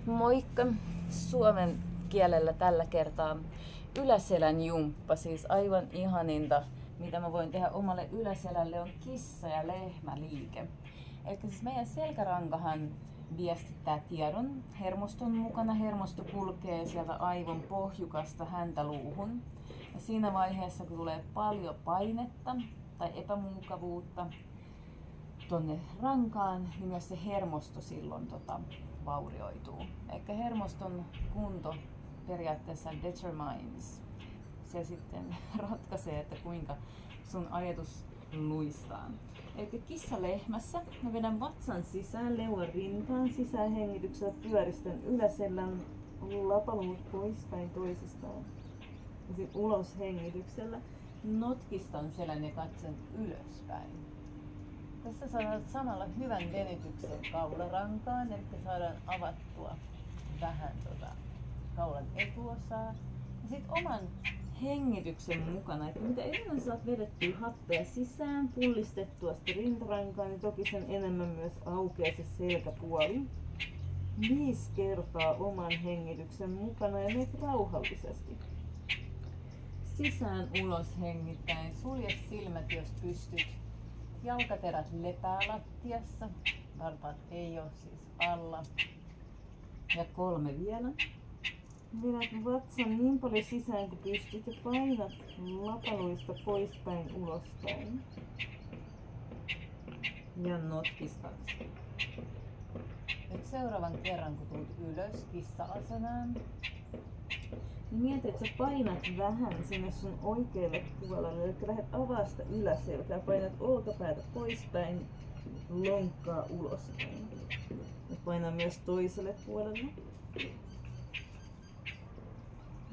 Moikka! Suomen kielellä tällä kertaa yläselän jumppa, siis aivan ihaninta, mitä mä voin tehdä omalle yläselälle, on kissa- ja lehmäliike. Eli siis meidän selkärankahan viestittää tiedon hermoston mukana. Hermosto kulkee sieltä aivon pohjukasta häntäluuhun. Ja siinä vaiheessa, kun tulee paljon painetta tai epämukavuutta tonne rankaan, niin myös se hermosto silloin vaurioituu. Eli hermoston kunto periaatteessa determines. Se sitten ratkaisee, että kuinka sun ajatus luistaa. Eli kissa lehmässä mä vedän vatsan sisään, leuan rintaan, sisäänhengityksellä pyöristän yläselän lapaluut poispäin toisistaan. Ja sitten ulos hengityksellä notkistan selän ja katson ylöspäin. Tässä saadaan samalla hyvän venytyksen kaularankaan, eli saadaan avattua vähän kaulan etuosaa. Ja sitten oman hengityksen mukana, että mitä enemmän saat vedettyä happea sisään, pullistettua sitä rintarankaa, niin toki sen enemmän myös aukeaa se selkäpuoli. 5 kertaa oman hengityksen mukana ja meet rauhallisesti. Sisään ulos hengittäen, sulje silmät jos pystyt. Jalkaterät lepää lattiassa, varpaat ei ole siis alla. Ja 3 vielä. Vedät vatsan niin paljon sisään kuin pystyt ja painat lapaluista poispäin ulospäin. Ja notkistat. Nyt seuraavan kerran kun tulet ylös kissa-asenaan, niin mieti, että sä painat vähän sinne sun oikealle puolelle, eli lähdet avaa sitä yläselkää, painat olkapäätä poispäin, lonkkaa ulospäin. Ja paina myös toiselle puolelle.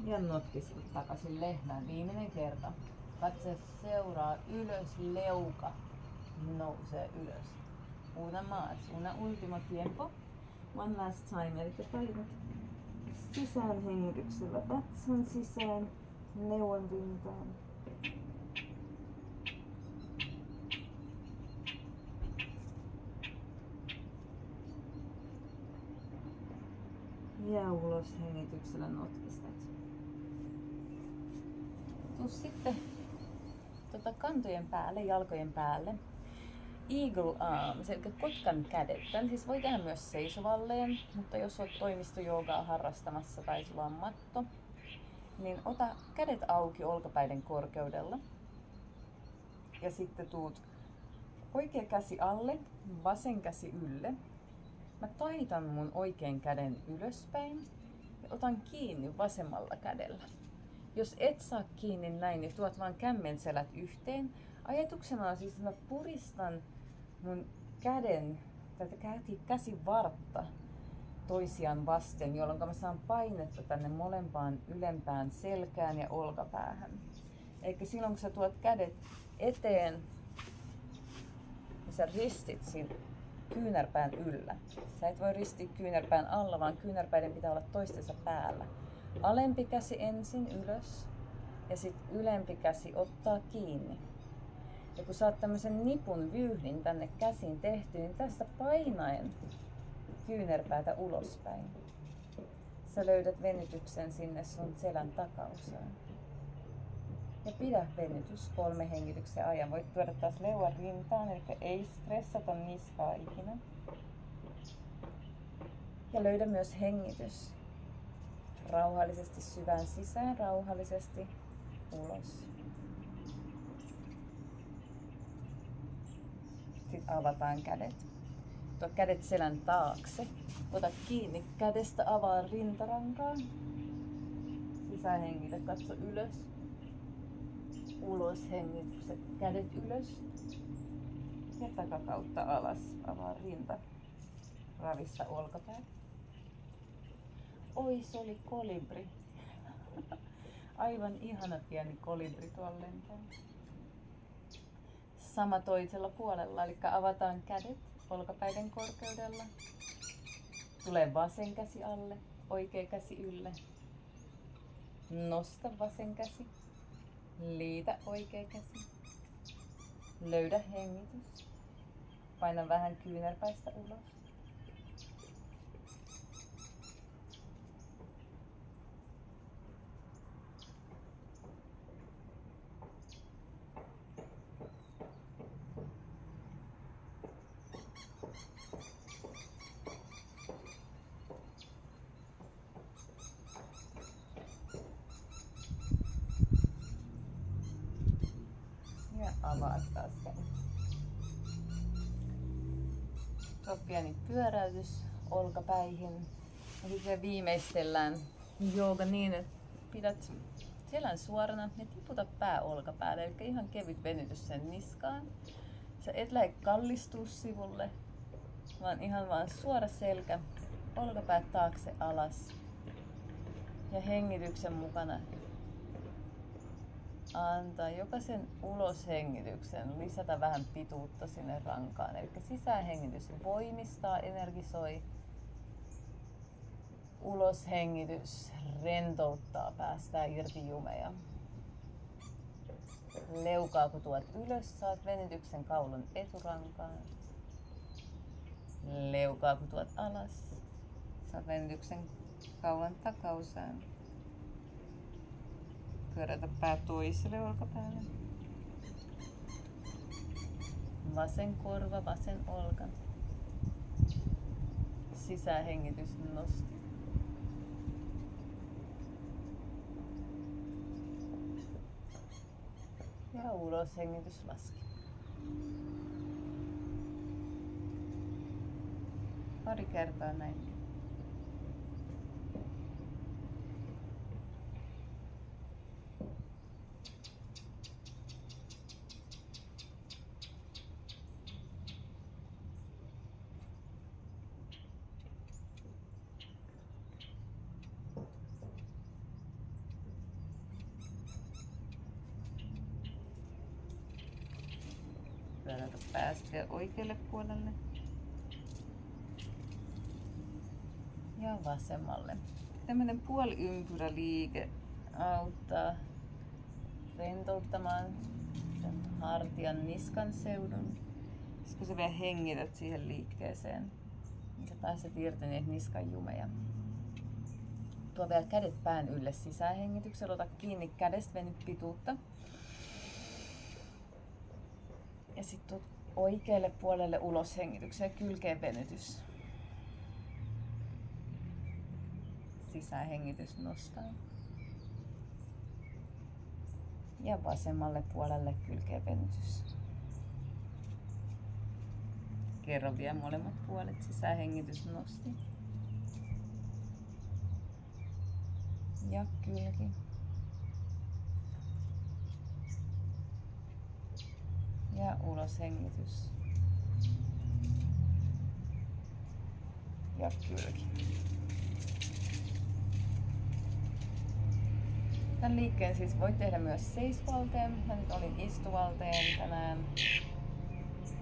Ja notkistat takaisin lehmään. Viimeinen kerta. Katse seuraa ylös, leuka nousee ylös. Una más, una último tiempo. One last time, eli painat sisään hengityksellä vatsan sisään, leuan rintaan. Ja ulos hengityksellä notkistat. Tuu sitten kantojen päälle, jalkojen päälle. Eagle arms, eli kotkan kädet. Tän siis voi tehdä myös seisovalleen, mutta jos olet toimistojoogaa harrastamassa tai sulla on matto, niin ota kädet auki olkapäiden korkeudella. Ja sitten tuut oikea käsi alle, vasen käsi ylle. Mä taitan mun oikean käden ylöspäin ja otan kiinni vasemmalla kädellä. Jos et saa kiinni näin, niin tuot vaan kämmenselät yhteen. Ajatuksena on siis, että mä puristan mun käsivartta toisiaan vasten, jolloin mä saan painetta tänne molempaan ylempään selkään ja olkapäähän. Eikä silloin kun sä tuot kädet eteen, niin sä ristit siinä kyynärpään yllä. Sä et voi ristiä kyynärpään alla, vaan kyynärpäiden pitää olla toistensa päällä. Alempi käsi ensin ylös ja sitten ylempi käsi ottaa kiinni. Ja kun saat tämmöisen nipun vyyhdin tänne käsiin tehty, niin tästä painaen kyynärpäätä ulospäin. Sä löydät venytyksen sinne sun selän takaosaan. Ja pidä venytys 3 hengityksen ajan. Voit tuoda taas leuan rintaan, eli ei stressata niskaa ikinä. Ja löydä myös hengitys. Rauhallisesti syvään sisään, rauhallisesti ulos. Sitten avataan kädet. Tuo kädet selän taakse. Ota kiinni kädestä, avaa rintarankaa. Sisäänhengitä, katso ylös. Ulos hengitykset, kädet ylös. Ja takakautta alas, avaa rinta. Ravista olkapää. Oi, se oli kolibri. Aivan ihana pieni kolibri tuolla lentää. Sama toisella puolella, eli avataan kädet olkapäiden korkeudella. Tulee vasen käsi alle, oikea käsi ylle. Nosta vasen käsi. Liitä oikea käsi. Löydä hengitys. Paina vähän kyynärpäistä ulos. taas kädet. Tuo pieni pyöräytys olkapäihin. Ja sitten viimeistellään jooga niin, että pidät selän suorana ja tiputa pää olkapäälle. Eli ihan kevyt venytys sen niskaan. Sä et lähde kallistua sivulle, vaan ihan vaan suora selkä, olkapäät taakse alas. Ja hengityksen mukana antaa jokaisen uloshengityksen lisätä vähän pituutta sinne rankaan. Eli sisäänhengitys voimistaa, energisoi. Uloshengitys rentouttaa, päästää irti jumeja. Leukaa kun tuot ylös, saat venytyksen kaulun eturankaan. Leukaa kun tuot alas, saat venytyksen kaulan takaosaan. Pyörätä pää toiselle olkapäälle. Vasen korva, vasen olka. Sisähengitys nosti. Ja uloshengitys laski. Pari kertaa näin. Pyörätä päästä oikealle puolelle ja vasemmalle. Tämmönen puoliympyräliike auttaa rentouttamaan sen hartian niskan seudun. Sitten kun sä vielä hengität siihen liikkeeseen, niin sä pääset irti niitä niskan jumeja. Tuo vielä kädet pään ylle sisäänhengityksellä, ota kiinni kädestä, veny pituutta. Ja sitten oikealle puolelle uloshengitykseen, kylkeen venytys. Sisäänhengitys nostaa. Ja vasemmalle puolelle kylkeen venytys. Kerro vielä molemmat puolet, sisäänhengitys nosti. Ja kylki. Ja uloshengitys. Ja kylki. Tämän liikkeen siis voi tehdä myös seisvalteen. Mä nyt olin istuvalteen tänään.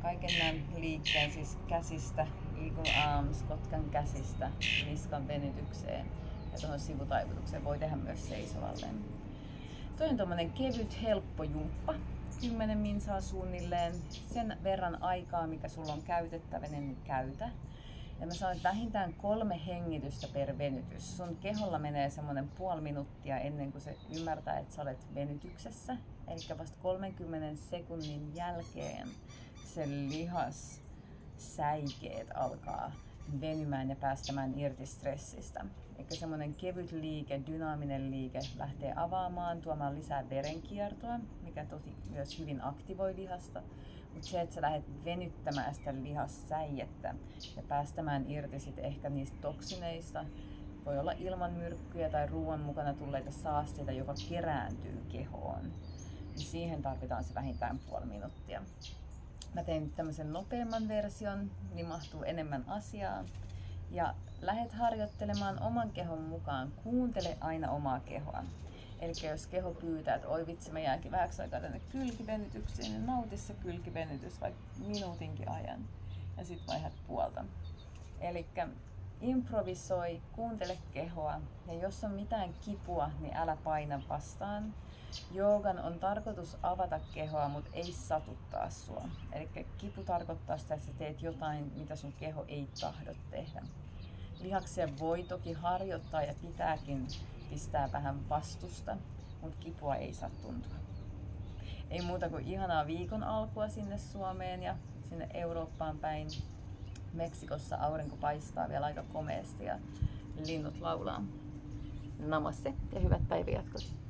Kaiken tämän liikkeen siis käsistä, eagle arms, kotkan käsistä, niskan venytykseen ja tuohon sivutaivutukseen voi tehdä myös seisovalleen. Toi on tommonen kevyt, helppo jumppa. 10 minsaa suunnilleen. Sen verran aikaa, mikä sulla on käytettävänä, niin käytä. Ja mä sanon, että vähintään 3 hengitystä per venytys. Sun keholla menee semmonen puoli minuuttia ennen kuin se ymmärtää, että sä olet venytyksessä. Eli vasta 30 sekunnin jälkeen se lihassäikeet alkaa venymään ja päästämään irti stressistä. Eli semmoinen kevyt liike, dynaaminen liike lähtee avaamaan, tuomaan lisää verenkiertoa, mikä tosi myös hyvin aktivoi lihasta. Mutta se, että sä lähdet venyttämään sitä lihassäijettä ja päästämään irti sit ehkä niistä toksineista, voi olla ilman myrkkyjä tai ruoan mukana tulleita saasteita, joka kerääntyy kehoon. Niin siihen tarvitaan se vähintään puoli minuuttia. Mä tein tämmöisen nopeamman version, niin mahtuu enemmän asiaa. Ja lähdet harjoittelemaan oman kehon mukaan. Kuuntele aina omaa kehoa. Eli jos keho pyytää, että oi vitsi, mä jäänkin vähäksi aikaa tänne kylkivenytykseen, niin nauti se kylkivenytys vaikka minuutinkin ajan. Ja sit vaihdat puolta. Eli improvisoi, kuuntele kehoa. Ja jos on mitään kipua, niin älä paina vastaan. Joogan on tarkoitus avata kehoa, mutta ei satuttaa sua. Eli kipu tarkoittaa sitä, että sä teet jotain, mitä sun keho ei tahdo tehdä. Lihaksia voi toki harjoittaa ja pitääkin pistää vähän vastusta, mutta kipua ei saa tuntua. Ei muuta kuin ihanaa viikon alkua sinne Suomeen ja sinne Eurooppaan päin. Meksikossa aurinko paistaa vielä aika komeasti ja linnut laulaa. Namaste ja hyvät päivänjatkot.